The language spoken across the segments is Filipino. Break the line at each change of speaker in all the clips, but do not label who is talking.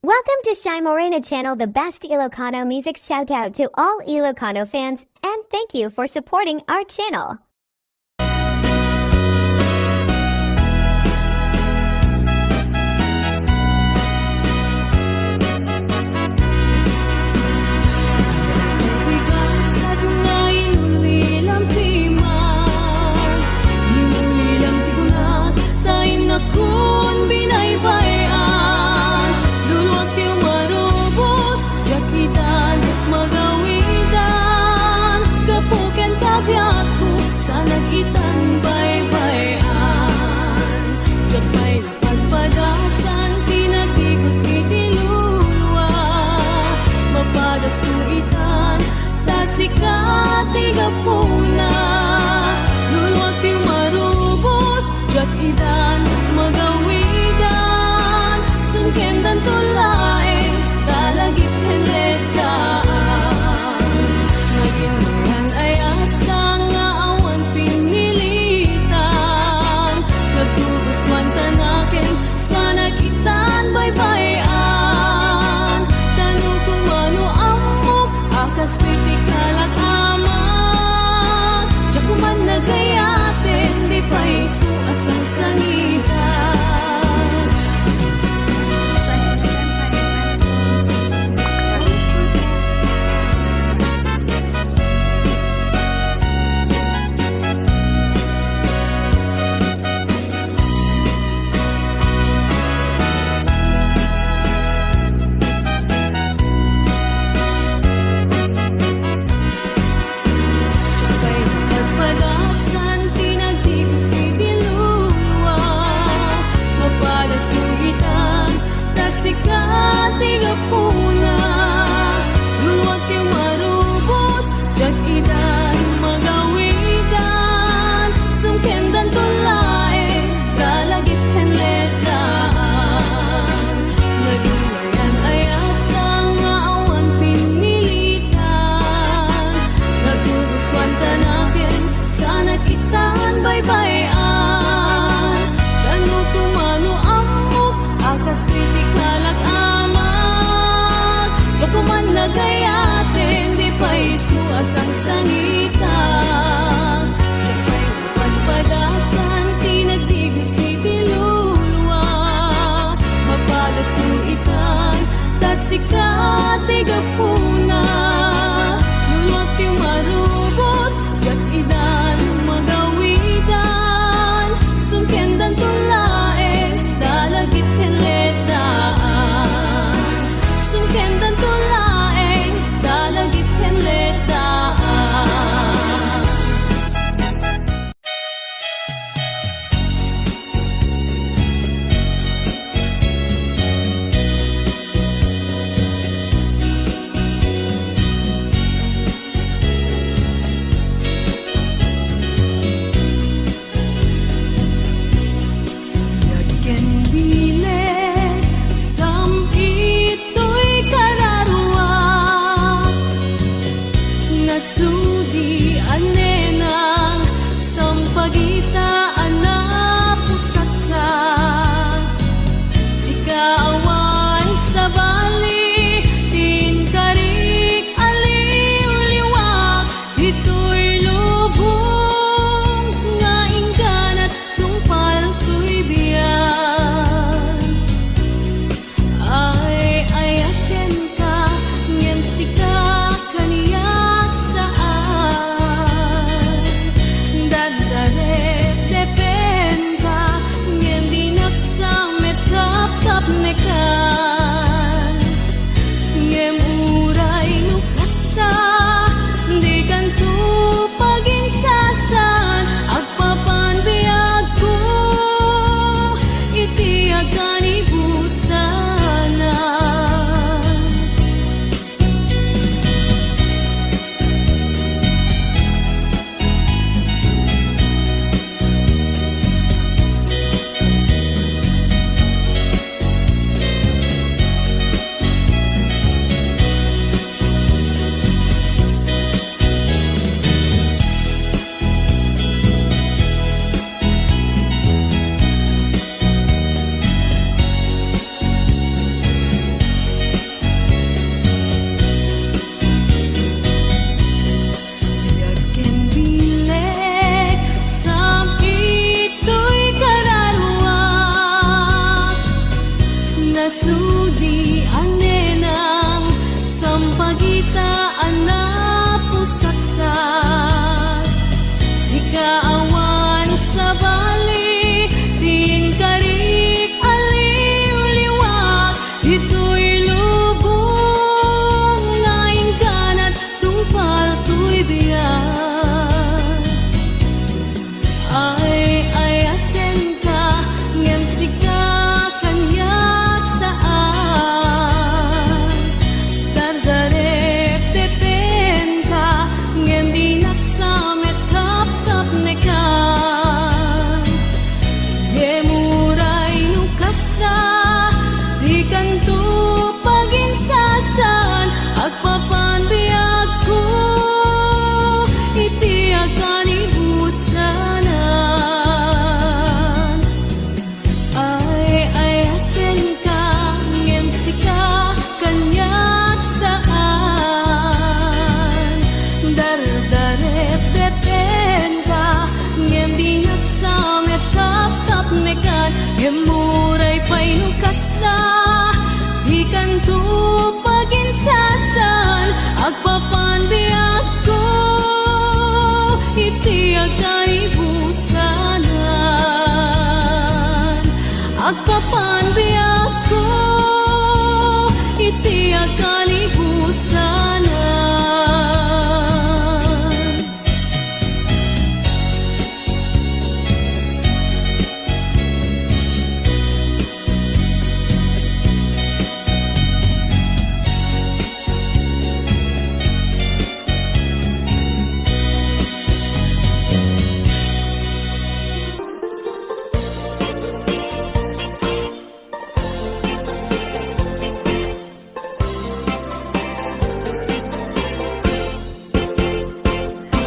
Welcome to Shy Morena channel, the best Ilocano music. Shout out to all Ilocano fans and thank you for supporting our channel.
Tiga puna, luluwag yung marubos, jat idan, magawidan, sungkendan tulaeng, talagip henletaan. Naging mayan ay atang nga awan pinilitan, nagtubos man tanakin, sa nagitan baybayan. Tanong kung ano amok, akas pitik halag kuman nagayatin, di pa isu asang sangitan. Tiga puna, luluwag yung marubos, jat idan, magawidan, sungkendan tulaeng, dalagip henletaan. Naging mayan ay atang nga awan pinilitan, nagtubuswan tanakin, sa nagitan baybayan. Kano tumano amok, akas kritik halag kuman nagayatin, di pa isu asang sangitan. Kapay mapagpadasan, tinagdigo si Tilulwa, mapadas kuitan, tasikat tiga puna, luluwag yung marubos, jat idan, magawidan, sungkendan tulaeng, dalagit henletaan. Sungkendan tulaeng, dalagit henletaan. sudi anenang sampagitaan na pusaksat si kaawan sa bali ting karik aliw liwag ito'y lubong lain kanat tungpal to'y biyak ay aten ka ngem sika kanyak saan dardarep tepen ka ngem dinak samet kap kap nekan gemuray nukas na di kanto paging sasan agpapan biag ko iti akan ibusanan ay aten ka ngem sika kanyak saan dardarep depen ka ngem dinak samet kap kap nekan gemuray pay nukas na di kanto pagin sasan agpapan biag ko iti akan ibusanan agpapan biag ko iti akan ibusanan.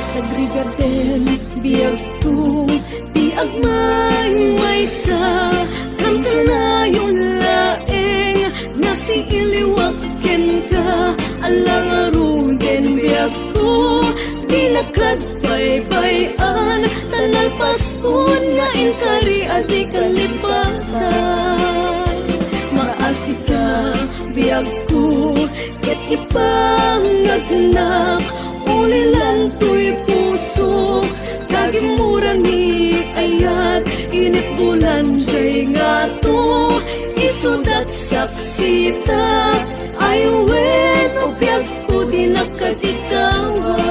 Nagrigaden biag ko di agmay maysa kantanayon laeng nasi iliwaken ka alang aruden biag ko di nakadbaybayan tanalpaskon nga inkari adi kalipatan maasika biag ko ket ipangagnak ulilan to'y puso kagimurang ni ayat init bulan jay nga to isudat saksita ayuwen o biag ko di nakatikawa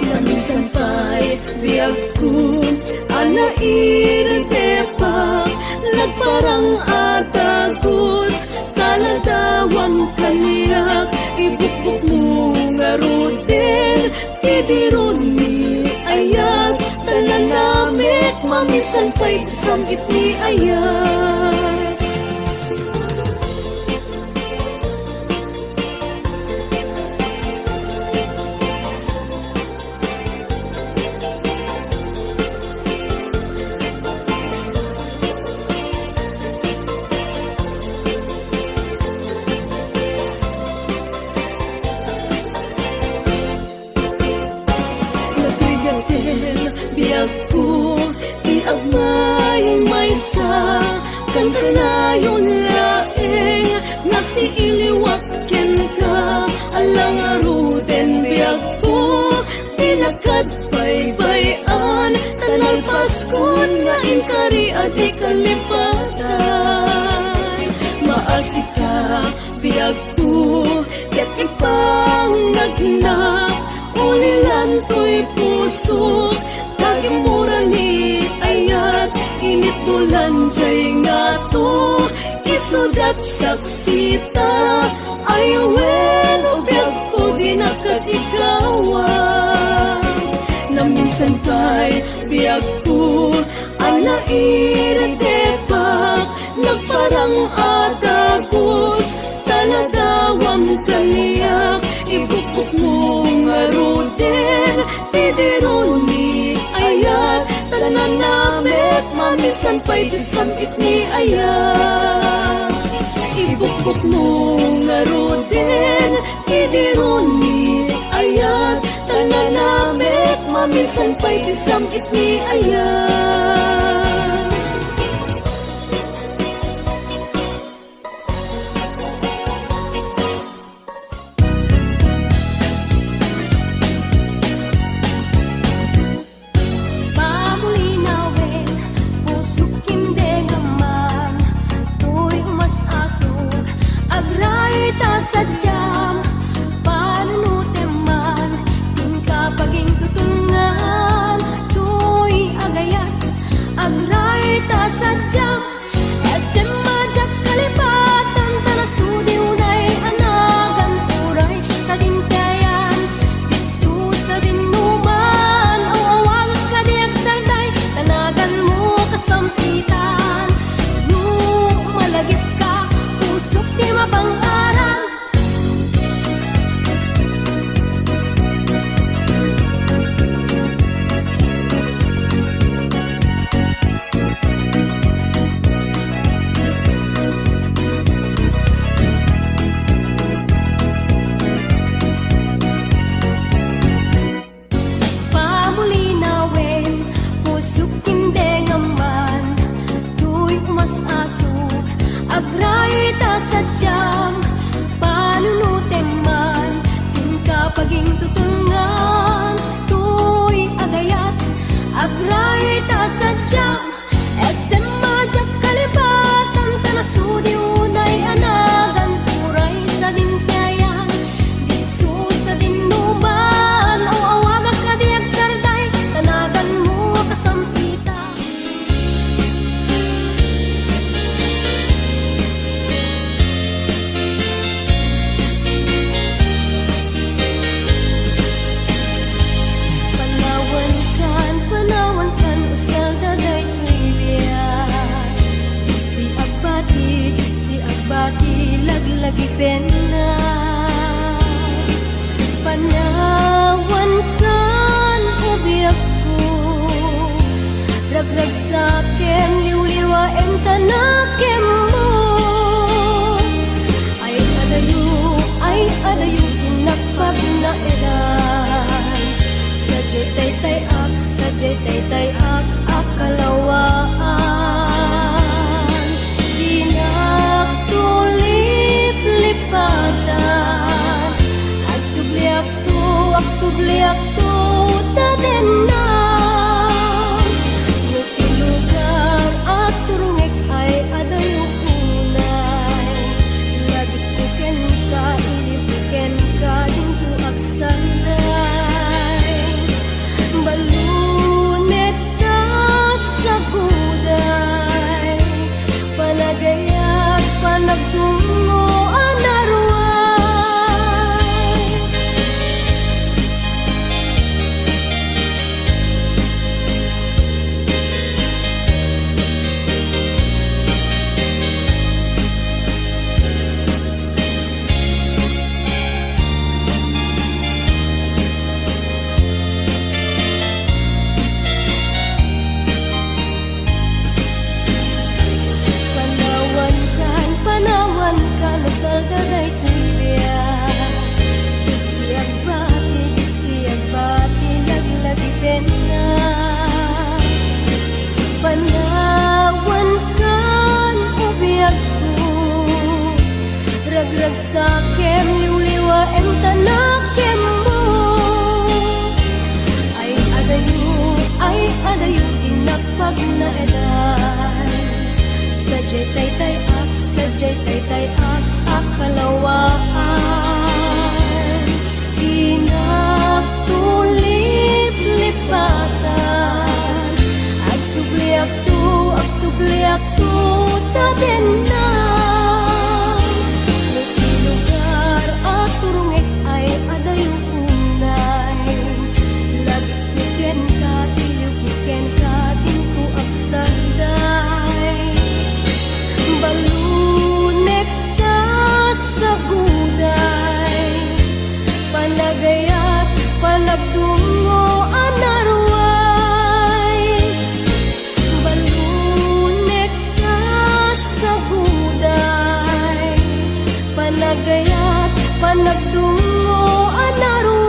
naminsan pa'y biag ko anairitepak nagparang atagos taladawang kaniyak ibukbuk mo nga ruten tidiron ni ayat tananamit mamisan pa'y samgit ni ayat biag ko di agmay maysa kantanayon laeng nasi iliwaken ka alang aruden biag ko di nakadbaybayan tanalpaskon nga inkari adi kalipatan maasika biag ko ket ipangagnak ulilan to'y puso kagimura ni ayat init bulan jay nga to isudat saksita ayuwen o biag ko di nakatikawa naminsan pa'y biag ko anairitepak nagparang atagos taladawang kaniyak ibukbuk mo nga ruden tidiron ni ayat tananamit mamisan pa'y samgit ni ayat ibukbuk mo nga ruden tidiron ni ayat tananamit mamisan pa'y samgit ni ayat sadyang panunutin man, tingka paging tutungan, tuy agayat, agray ta sadyang, SM majak kalipatan, tanasudi unay anagan uray, sa dintayan, isu sa dinuman, awawang kadiag salday, tanagan mo kasampitan, yung malagip ka, pusok di mabang-aran. Pamulinawin, pusok hindi ngaman, tuy umas-aso, agray ta sadyang panunutin man, tingka paging tutungan, tuy agayat, agray ta sadyang, SM majak kalipatan, tanasudi unay anagan turay sa dintayan, disu sa dinuman, awawag kadiag sarday, tanagan mo kasampitan. Panawan kan, usal daday tuibiyat, Diyos ti agbati, laglagi pena. Panawan kan, ubiyak ko, ragrag sakem, liwliwaem tanakem mo. Ay adayo, tinakpag na edan, sadyay taytay ak, akalawaan, dinagtulip-lipatan, agsubliak to, tadenan, nutilugar at turungik ay adayo unay, lagit buken ka, ilibuken ka, dinto agsanay, balunet ka sa guday, panagayat, panagtungo, anarway. Panawan kan, usal daday tuibiyat, Diyos ti agbati, laglagi pena. Panawan kan, ubiyak ko, ragrag sakem, liwliwaem tanakem mo. Ay adayo, tinakpag na edan, sadyay taytay ak, akalawaan, dinagtulip-lipatan, agsubliak to, tadenan, nutilugar at turungik ay adayo unay, lagit buken ka, ilibuken ka, dinto agsanday, balunek ka sa guday, panagayat, panagtungo, anarway, balunek ka sa guday, panagayat, panagtungo, anarway.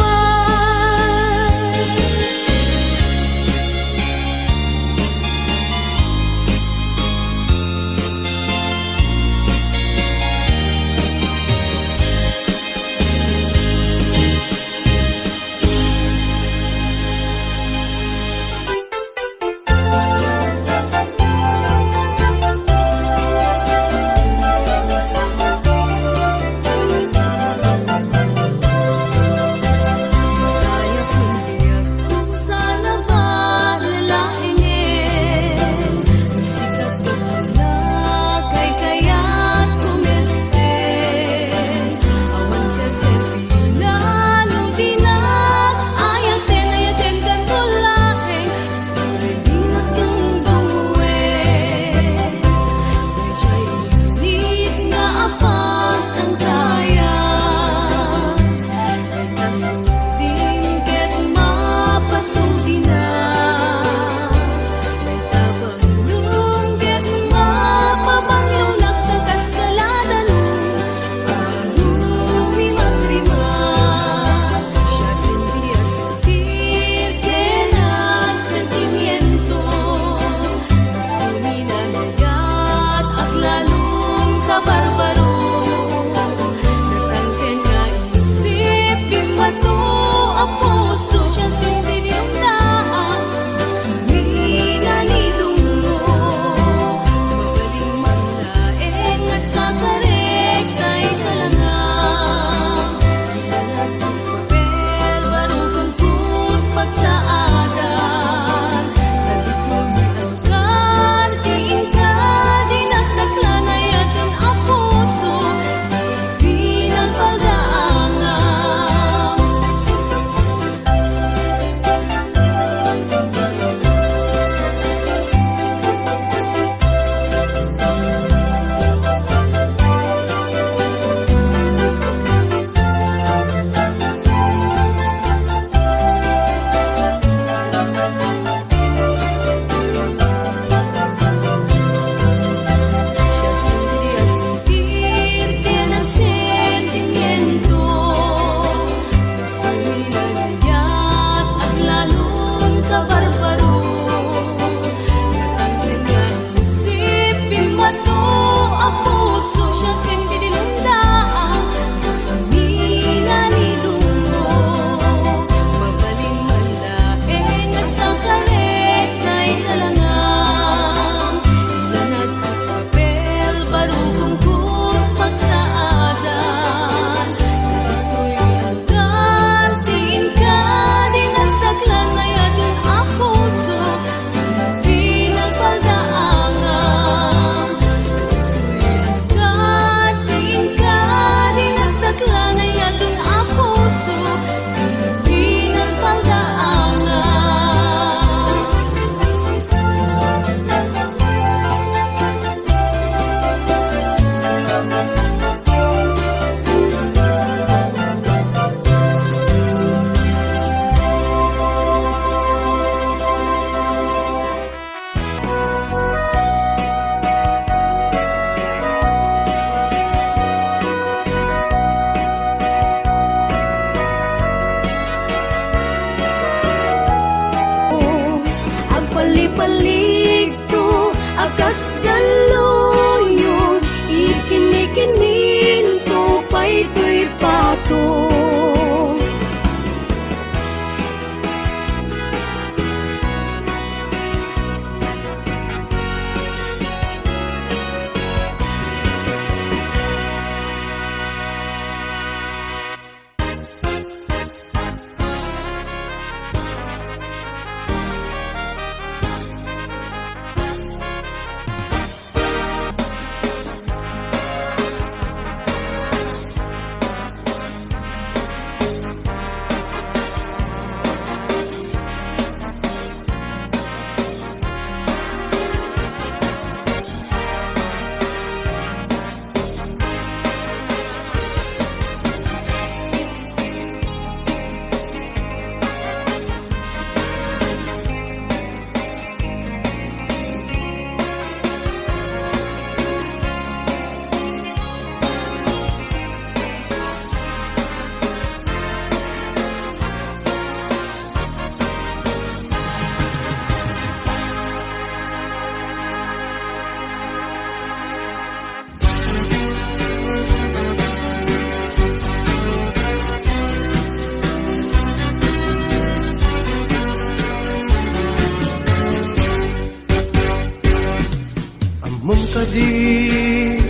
di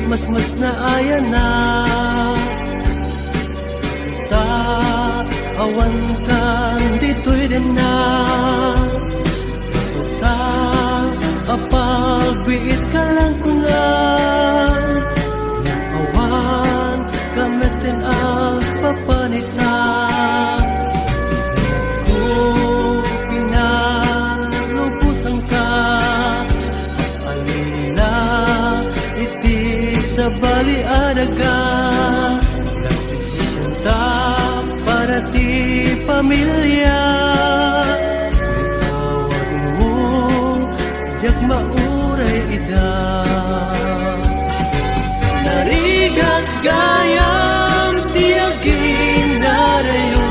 mas na ayan na ta awan kan dito'y din na ta apagbiit ka lang kunan yang awan kamitin ang papanitan ko pinalubusan ka alila iti sa bali adaga nagdesisyon ta para ti pamilya tawag mo diyak mauray ida narigat gayam tiagin narayo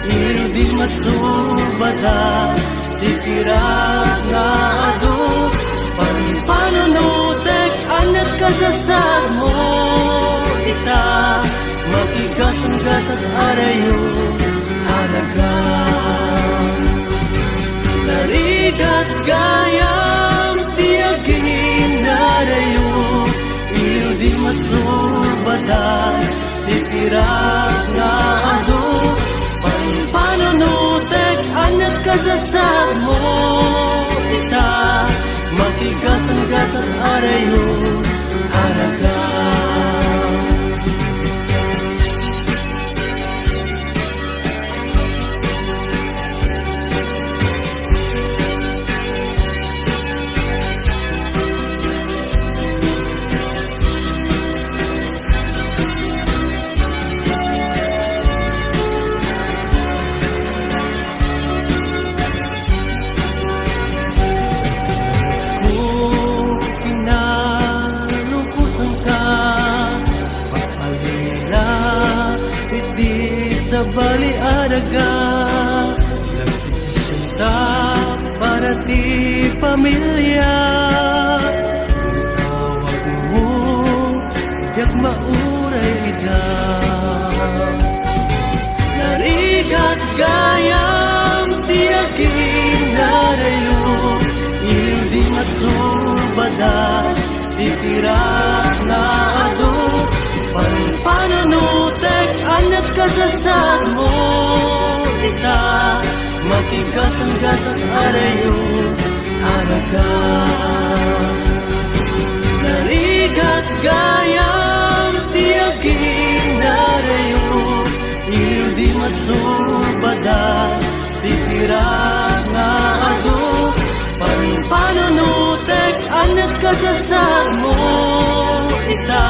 hindi masubada di pirat na ado panunutek anat kasasad mo ita makigasang-gasat arayo araga narigat gayam tiagin narayo iliw di masubadan di pirat na ado panunutek anat kasasad mo ita makigasang-gasat arayo araga sa bali adaga nagdesisyon ta para ti pamilya tawag mo diyak mauray ida narigat gayam tiagin narayo iliw di masubada di pirat na ado panunutek anat kasasad mo ita makigasang-gasang arayo araga narigat gayam tiagin narayo iliw di masubada di pirat na ado panunutek anat kasasad mo ita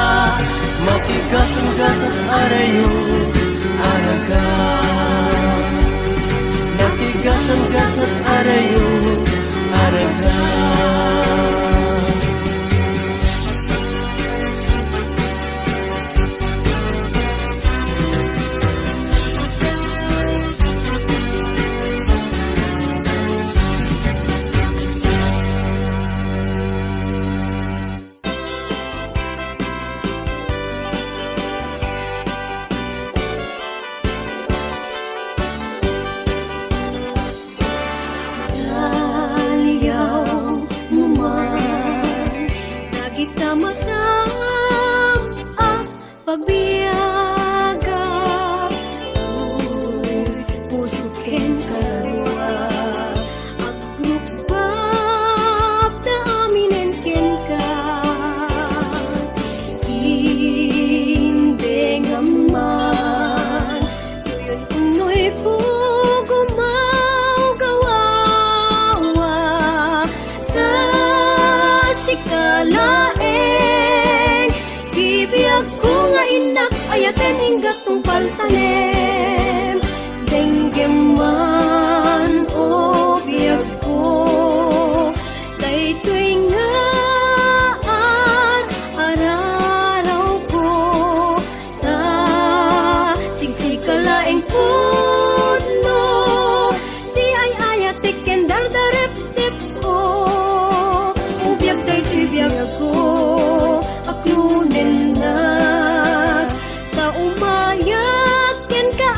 makigasang-gasang arayo araga makigasang-gasang arayo araga
ayaten hinggat tungpal tanem denggeman o biag ko daytoy nga araraw ko ta sigsikalaeng puno di ay ayatik ken dardarep-tep ko ubiag daytoy biag ko aklunen na umayak ken ka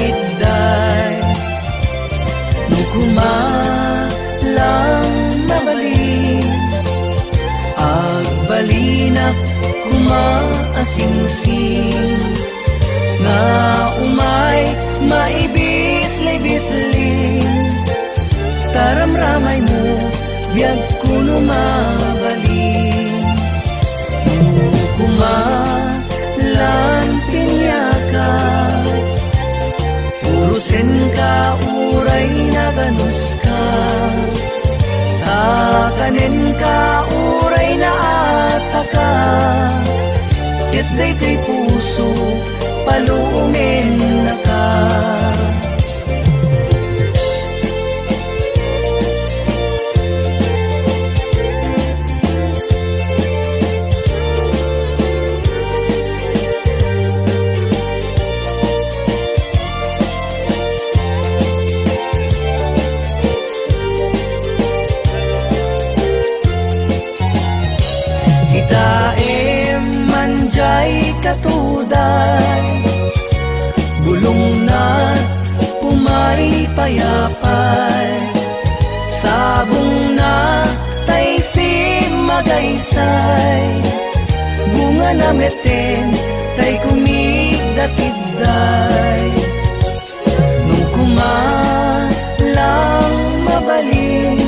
dakidday. Nukuma lang mabalin, agbalinak kumaasingsing, nga umay maibis-libisling, taramramay mo biyag kuno mabalin. Nukuma lan pinyaka, urusin ka uray na ganus ka, takanin ka uray na ataka, ket daytoy puso paluumin na ka. Daem manjay katuday, bulong na pumay payapay, sabong na tay si magaysay, bunga na meten tay kumigdatidday. Nung kumalang mabalin,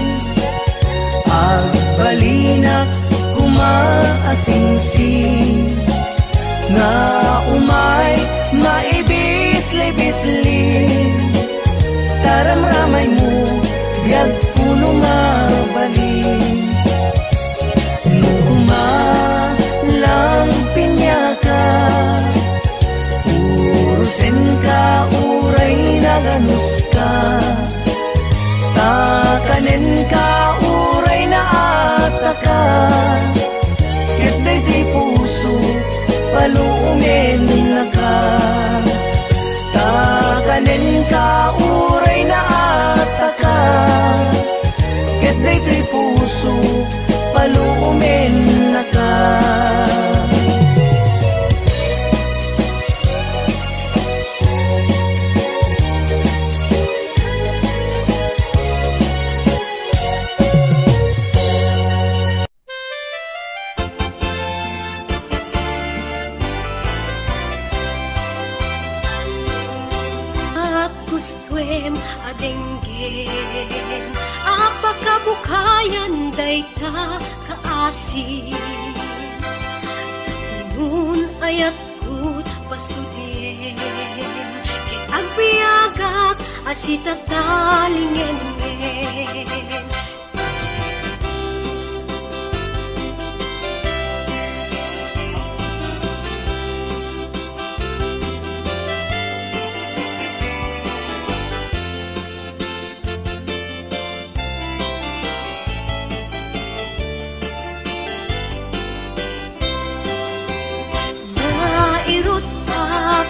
agbalinak kumaasingsing, nga umay maibis-libisling, taramramay mo biyag kuno mabalin. Nung kumalang pinyaka, urusin ka uray na ganus ka, takanin ka uray na ataka, ket daytoy puso paluumin na ka. Takanin ka uray na ataka, ket daytoy puso paluumin na ka.
Gustuem adenggen, apakabukayan day ka kaasin, nun ayat kut pasudien, ket agbiagak asita talingen.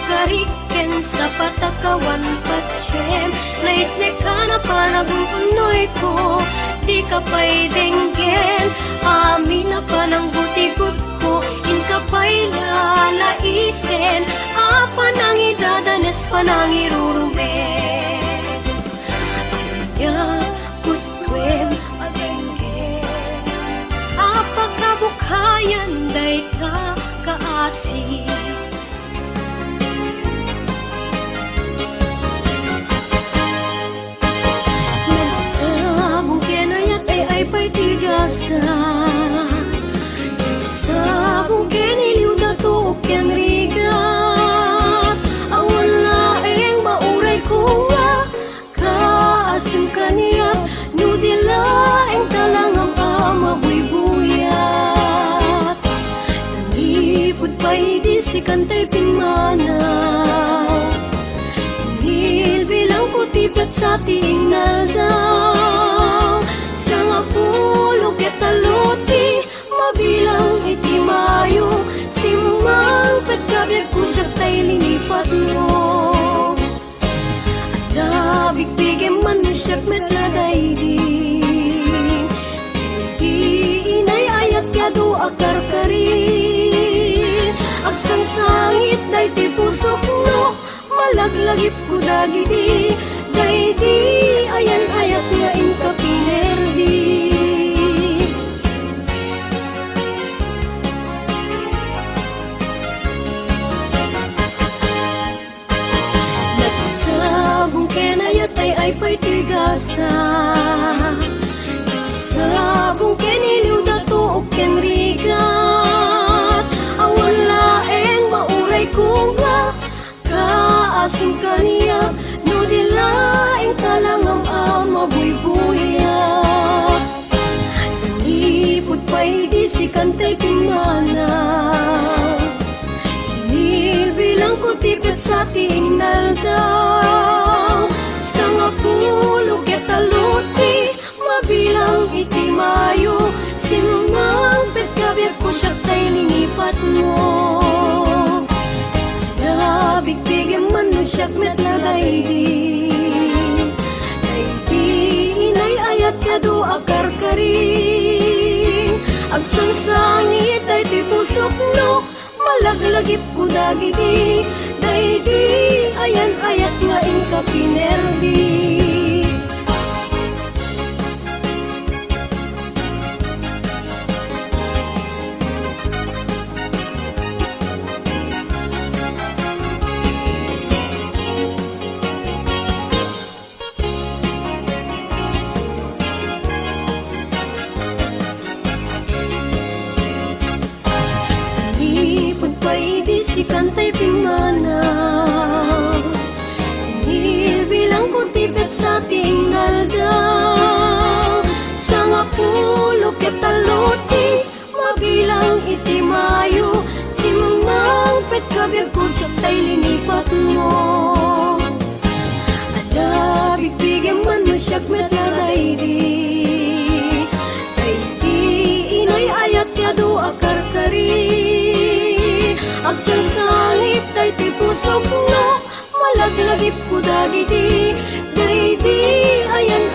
Kariken sa patakawan patsyen, naisne ka na panagunoy ko, di ka pa'y denggen, amin na pa ng butigot ko, in ka pa'y lalaisen, apa nang idadanes pa nang irurumen. Anya gustuem adenggen, apa kabukayan day ka kaasi. Pa'y tigasa, sabong keniliw dato ken rigat, awan laeng mauray kuwa, kaasim kaniya, nudilaeng talangam amabuyat. Nangipod pa'y di si kantay pinmanaw, nilbilang putipat sa tiing naldaw, pulog etaluti, mabilang iti mayo, simang pagkabiag kusak tay linipat mo. At dabigbigem man siyak metladaydi, inay ayat yado akarkari, agsangsangit day ti pusok no, Malaglagip ko dagiti daydi ayan ayat nga inka pinerdi. Nagsabong kenayat ay pa'y tigasa, nagsabong keniliw dato o kenrigat, awan laeng mauray ko nga kaasing kaniya, no dilaing talangam ama buy-buyak. Nalipod pa'y di si kantay pimana, bilang ko tipid sa tinal daw, sa nga pulo ketaluti, mabilang iti mayo, sinungang petkabiag ko siya tay linipat mo. Dabigbigyan man mo siya met na daydi, daydi inay ayat ka do akarkaring, agsangsangit ay ti pusok no, malaglagip ko dagiti daydi ayan ayat nga inka pinerdi. Si kantay pimana, bilang ko tipid sa tingal daw, sa nga pulo ketaluti, mabilang iti mayo, simang petkabiag ko siya tay linipat mo. Adabigbigyan man mo siya met na daydi, daydi inay ayat ka do akarkari, agsangsangit ay ti pusok no, malaglagip ko dagiti daydi ayan